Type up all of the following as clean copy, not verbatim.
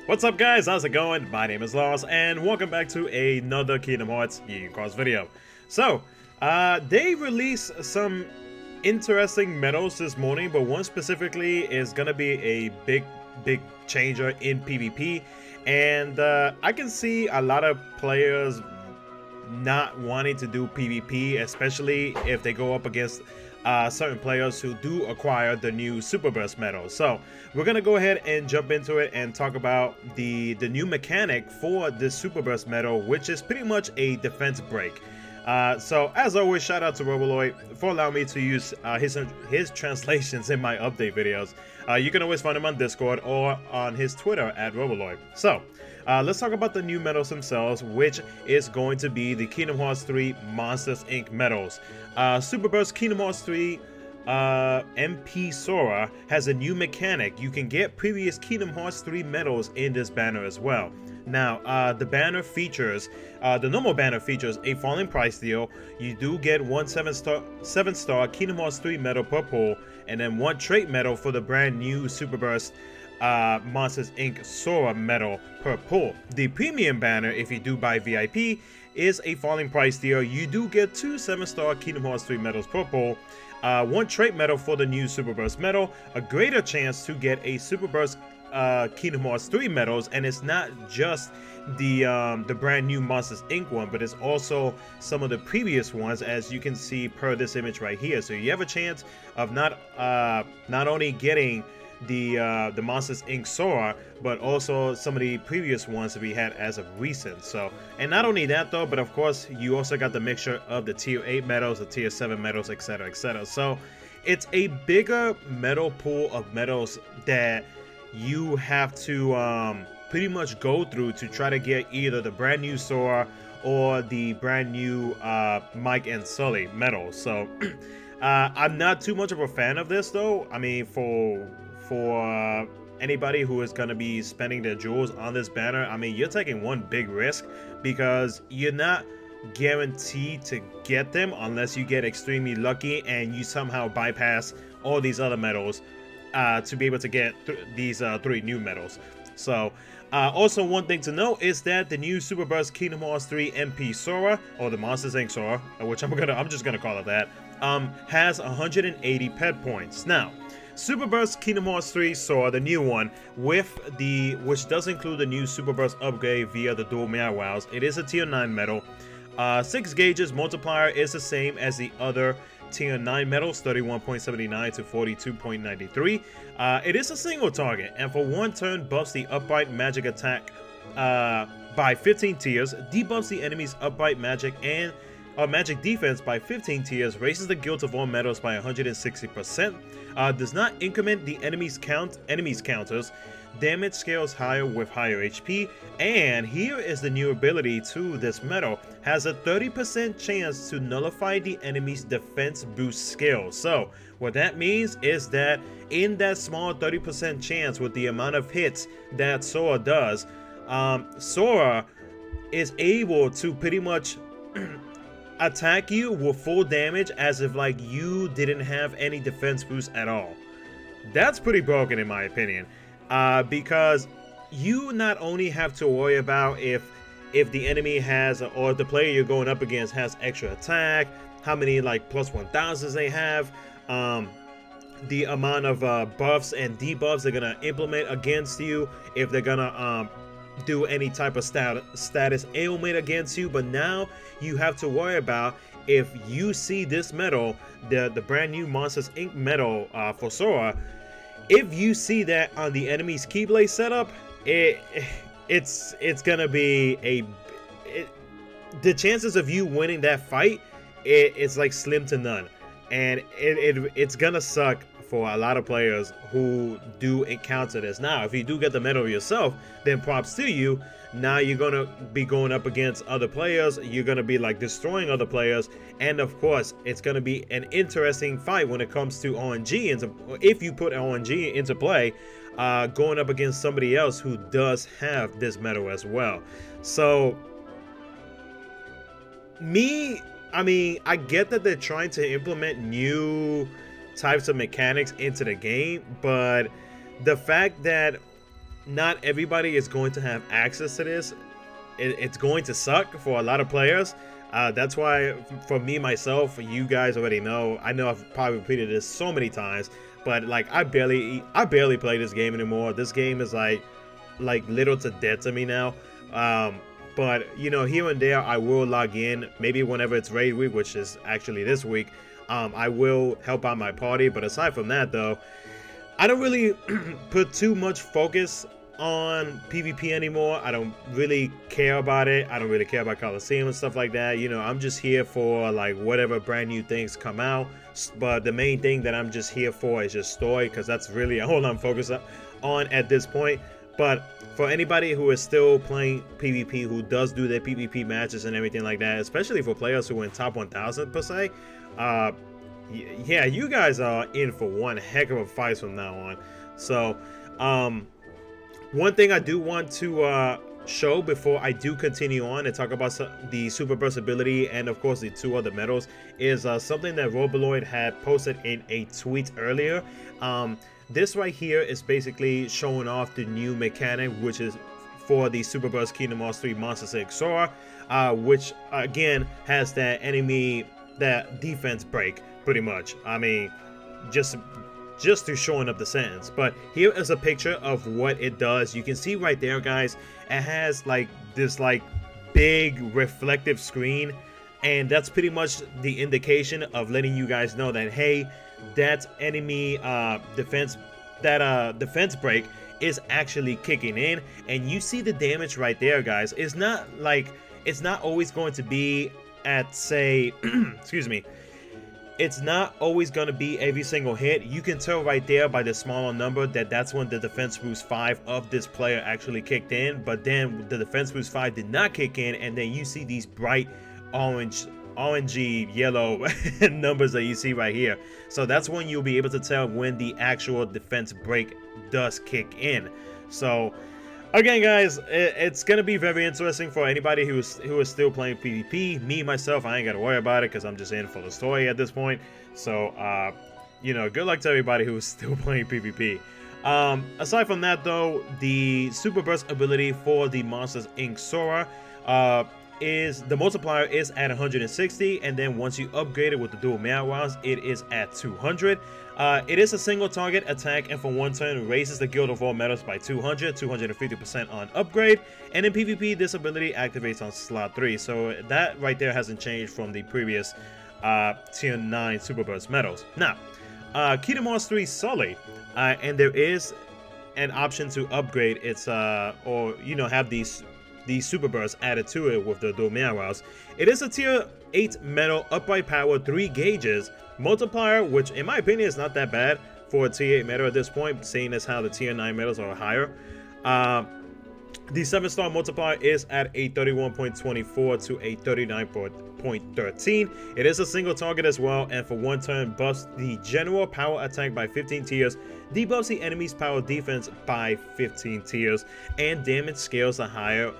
What's up guys, how's it going? My name is Lost and welcome back to another Kingdom Hearts Union Cross video. So, they released some interesting medals this morning, but one specifically is gonna be a big changer in PvP, and I can see a lot of players not wanting to do PvP, especially if they go up against certain players who do acquire the new Superburst medal. So we're gonna go ahead and jump into it and talk about the new mechanic for this Superburst medal, which is pretty much a defense break. So as always, shout out to Roboloid for allowing me to use his translations in my update videos. You can always find him on Discord or on his Twitter at Roboloid. So let's talk about the new medals themselves, which is going to be the Kingdom Hearts 3 Monsters Inc. medals. Superburst Kingdom Hearts 3 MP Sora has a new mechanic. You can get previous Kingdom Hearts 3 medals in this banner as well. Now, the banner features, the normal banner features a falling price deal. You do get one 7-star Kingdom Hearts 3 medal per pull, and then one trait medal for the brand new Superburst Monsters Inc. Sora medal per pull. The premium banner, if you do buy VIP, is a falling price deal. You do get two 7-star Kingdom Hearts 3 medals per pull, one trait medal for the new Superburst medal, a greater chance to get a Superburst Kingdom Hearts 3 medals, and it's not just the brand new Monsters Inc. one, but it's also some of the previous ones, as you can see per this image right here. So you have a chance of not only getting the Monsters Inc. Sora, but also some of the previous ones that we had as of recent. So, and not only that though, but of course you also got the mixture of the tier 8 medals, the tier 7 medals, etc, etc. So it's a bigger medal pool of medals that you have to pretty much go through to try to get either the brand new Sora or the brand new Mike and Sully medals. So I'm not too much of a fan of this though. I mean, for anybody who is going to be spending their jewels on this banner, I mean, you're taking one big risk, because you're not guaranteed to get them unless you get extremely lucky and you somehow bypass all these other medals to be able to get these 3 new medals. So also one thing to note is that the new Superburst Kingdom Hearts 3 MP Sora, or the Monsters Inc. Sora, which I'm just gonna call it that, has 180 pet points. Now, Superburst Kingdom Hearts 3 Sora, the new one, which does include the new Superburst upgrade via the dual Meow Wows. It is a tier 9 medal. 6 gauges. Multiplier is the same as the other tier 9 medals, 31.79 to 42.93. It is a single target, and for 1 turn buffs the upright magic attack by 15 tiers, debuffs the enemy's upright magic and magic defense by 15 tiers, raises the guilt of all medals by 160%, does not increment the enemy's counters, damage scales higher with higher HP, and here is the new ability to this medal, has a 30% chance to nullify the enemy's defense boost skill. So what that means is that in that small 30% chance with the amount of hits that Sora does, Sora is able to pretty much attack you with full damage as if like you didn't have any defense boost at all. That's pretty broken in my opinion, because you not only have to worry about if the enemy has, or the player you're going up against has extra attack, how many like plus 1000s they have, the amount of buffs and debuffs they're gonna implement against you, if they're gonna do any type of status ailment against you. But now you have to worry about, if you see this medal, the brand new Monsters Inc. medal for Sora, if you see that on the enemy's Keyblade setup, it's gonna be the chances of you winning that fight, it's like slim to none, and it's gonna suck for a lot of players who do encounter this. Now, if you do get the medal yourself, then props to you. Now you're gonna be going up against other players, you're gonna be like destroying other players, and of course it's gonna be an interesting fight when it comes to RNG, and if you put RNG into play, going up against somebody else who does have this medal as well. So I mean, I get that they're trying to implement new types of mechanics into the game, but the fact that not everybody is going to have access to this. It's going to suck for a lot of players. That's why, for me, myself, you guys already know. I know I've probably repeated this so many times, but like I barely play this game anymore. This game is like little to dead to me now. But you know, here and there I will log in, maybe whenever it's raid week, which is actually this week. I will help out my party, but aside from that though, I don't really put too much focus on PvP anymore. I don't really care about it. I don't really care about Coliseum and stuff like that. You know, I'm just here for like whatever brand new things come out. But the main thing that I'm just here for is just story, because that's really all I'm focused on at this point. But for anybody who is still playing PvP, who does do their PvP matches and everything like that, especially for players who are in top 1000 per se, yeah, you guys are in for one heck of a fight from now on. So, one thing I do want to show before I do continue on and talk about the Superburst ability and of course the two other medals is something that Roboloid had posted in a tweet earlier. This right here is basically showing off the new mechanic, which is for the Superburst Kingdom Hearts 3 Monsters Inc. Sora, which again has that defense break pretty much. I mean, just to showing up the sentence. But here is a picture of what it does. You can see right there, guys, it has like this like big reflective screen, and that's pretty much the indication of letting you guys know that, hey, that enemy defense break is actually kicking in. And you see the damage right there, guys. It's not always going to be at, say excuse me, it's not always going to be every single hit. You can tell right there by the smaller number that that's when the defense boost 5 of this player actually kicked in. But then the defense boost 5 did not kick in, and then you see these bright orangey yellow numbers that you see right here. So that's when you'll be able to tell when the actual defense break does kick in. So again, guys, it's gonna be very interesting for anybody who is still playing PvP. Me myself, I ain't gotta worry about it because I'm just in for the story at this point. So you know, good luck to everybody who's still playing PvP. Aside from that though, the Superburst ability for the Monsters Inc. Sora is the multiplier is at 160, and then once you upgrade it with the dual meow wows, it is at 200. It is a single target attack, and for one turn raises the Guild of All Medals by 250% on upgrade. And in PvP, this ability activates on slot 3, so that right there hasn't changed from the previous tier 9 Superburst medals. Now, Kingdom Hearts 3 Sully, and there is an option to upgrade its or you know, have these Superbursts added to it with the dual meow wows. It is a tier 8 medal, upright power, 3 gauges, multiplier, which in my opinion is not that bad for a tier 8 medal at this point, seeing as how the tier 9 medals are higher. The 7-star multiplier is at a 31.24 to a 39.13. It is a single target as well, and for one turn buffs the general power attack by 15 tiers, debuffs the enemy's power defense by 15 tiers, and damage scales higher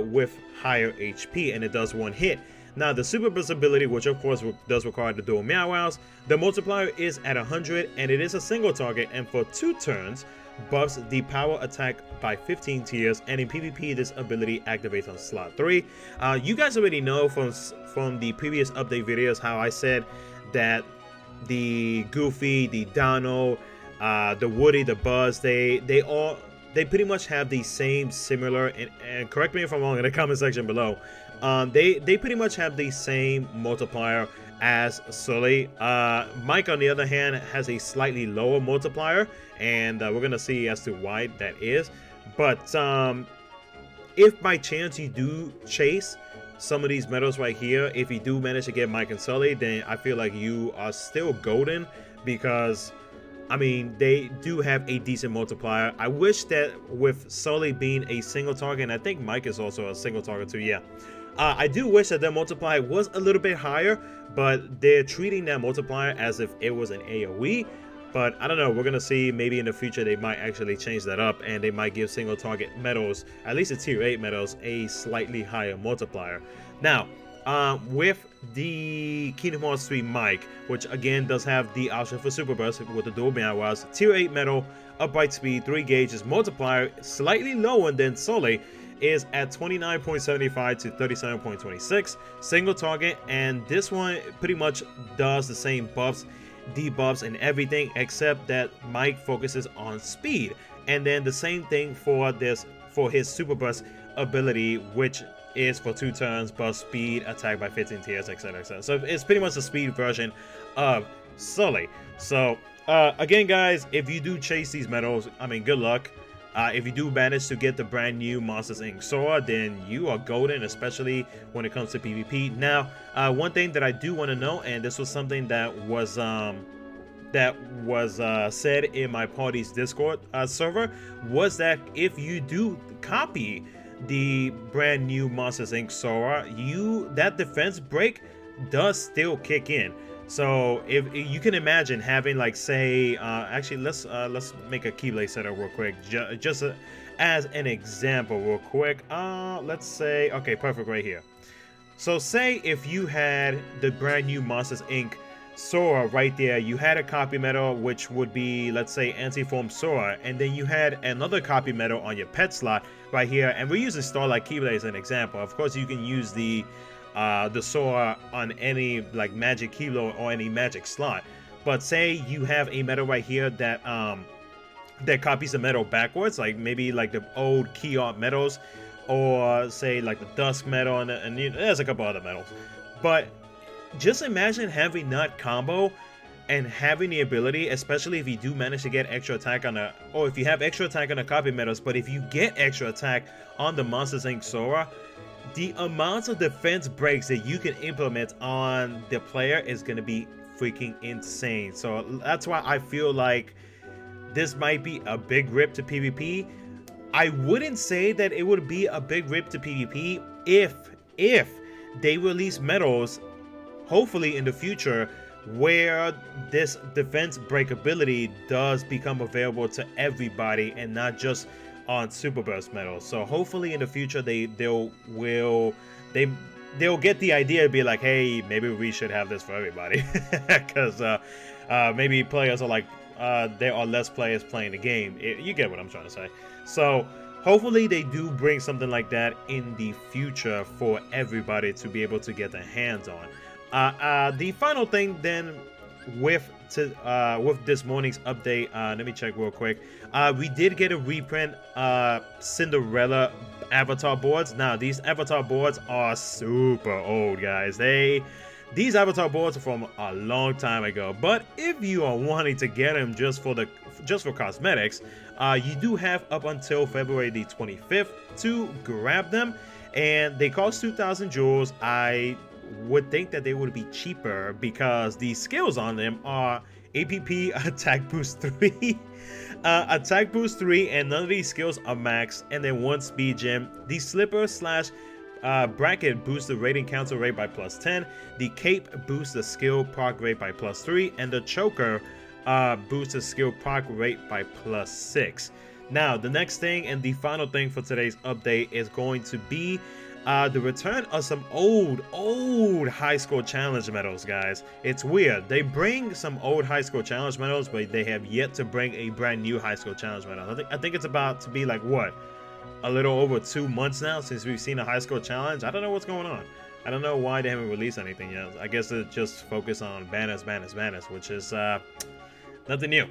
with higher HP, and it does one hit. Now the Superburst ability, which of course does require the dual meow wows, the multiplier is at 100, and it is a single target, and for 2 turns buffs the power attack by 15 tiers, and in PvP this ability activates on slot 3. You guys already know from the previous update videos how I said that the Goofy, the Dono, the Woody, the Buzz, they pretty much have the same similar, and correct me if I'm wrong in the comment section below, they pretty much have the same multiplier as Sully. Mike, on the other hand, has a slightly lower multiplier, and we're gonna see as to why that is. But if by chance you do chase some of these medals right here, if you do manage to get Mike and Sully, then I feel like you are still golden, because I mean, they do have a decent multiplier. I wish that with Sully being a single target, and I think Mike is also a single target too, yeah. I do wish that their multiplier was a little bit higher, but they're treating that multiplier as if it was an AoE. But I don't know, we're going to see. Maybe in the future they might actually change that up, and they might give single target medals, at least the tier 8 medals, a slightly higher multiplier. Now, with the Kingdom Hearts 3 mic, which again does have the option for Superburst with the dual band wires, tier 8 metal, upright speed, 3 gauges, multiplier, slightly lower than Sole, is at 29.75 to 37.26, single target, and this one pretty much does the same buffs, debuffs, and everything, except that Mike focuses on speed. And then the same thing for his Superburst ability, which is for 2 turns, buff speed, attack by 15 tiers, etc, etc. So it's pretty much the speed version of Sully. So again, guys, if you do chase these medals, I mean, good luck. If you do manage to get the brand new Monsters Inc. Sora, then you are golden, especially when it comes to PvP. Now, one thing that I do want to know, and this was something that was said in my party's Discord server, was that if you do copy the brand new Monsters Inc. Sora, that defense break does still kick in. So if you can imagine having, like, say, actually let's make a Keyblade setup real quick, just as an example real quick. Let's say, okay, perfect, right here. So say if you had the brand new Monsters Inc. Sora right there, you had a copy medal, which would be, let's say, Anti-Form Sora, and then you had another copy medal on your pet slot right here, and we're using Starlight Keyblade as an example. Of course, you can use the Sora on any, like, magic kilo or any magic slot, but say you have a medal right here that that copies the medal backwards, like maybe like the old key art medals, or say like the Dusk medal, and there's a couple other medals. But just imagine having that combo and having the ability, especially if you do manage to get extra attack on or if you have extra attack on the copy medals, but if you get extra attack on the Monsters Inc. Sora, the amount of defense breaks that you can implement on the player is going to be freaking insane. So that's why I feel like this might be a big rip to PvP. I wouldn't say that it would be a big rip to PvP if they release medals, hopefully in the future, where this defense break ability does become available to everybody and not just on Superburst medals. So hopefully in the future they'll get the idea to be like, hey, maybe we should have this for everybody, because maybe players are like, there are less players playing the game. You get what I'm trying to say. So hopefully they do bring something like that in the future for everybody to be able to get their hands on. The final thing then with this morning's update, let me check real quick. We did get a reprint Cinderella avatar boards. Now these avatar boards are super old, guys. These avatar boards are from a long time ago, but if you are wanting to get them just for cosmetics, you do have up until February the 25th to grab them, and they cost 2,000 jewels. I would think that they would be cheaper because the skills on them are APP, Attack Boost 3, Attack Boost 3, and none of these skills are max, and then 1 Speed Gem. The Slipper / bracket boosts the rating cancel rate by +10, the Cape boosts the skill proc rate by +3, and the Choker boosts the skill proc rate by +6. Now, the next thing and the final thing for today's update is going to be the return of some old high score challenge medals, guys. It's weird. They bring some old high score challenge medals, but they have yet to bring a brand new high score challenge medal. I think it's about to be like, what, a little over 2 months now since we've seen a high score challenge. I don't know what's going on. I don't know why they haven't released anything yet. I guess they just focus on banners, which is nothing new.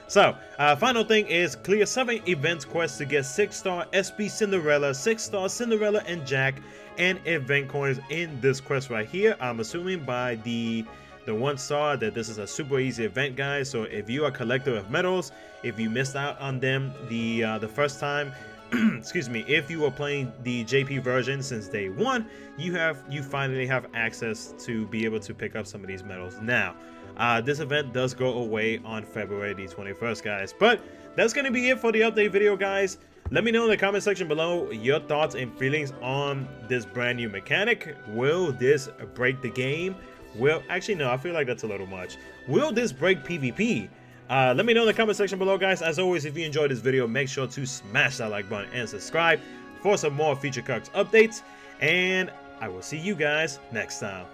So, final thing is clear 7 event quests to get 6-star SP Cinderella, 6-star Cinderella and Jack, and event coins in this quest right here. I'm assuming by the 1-star that this is a super easy event, guys. So if you are a collector of medals, if you missed out on them the first time, excuse me, if you were playing the JP version since day 1, you finally have access to be able to pick up some of these medals now. This event does go away on February the 21st, guys. But that's going to be it for the update video, guys. Let me know in the comment section below your thoughts and feelings on this brand new mechanic. Will this break the game? Actually, no, I feel like that's a little much. Will this break PvP? Let me know in the comment section below, guys. As always, if you enjoyed this video, make sure to smash that like button and subscribe for some more Feature KHUx updates. And I will see you guys next time.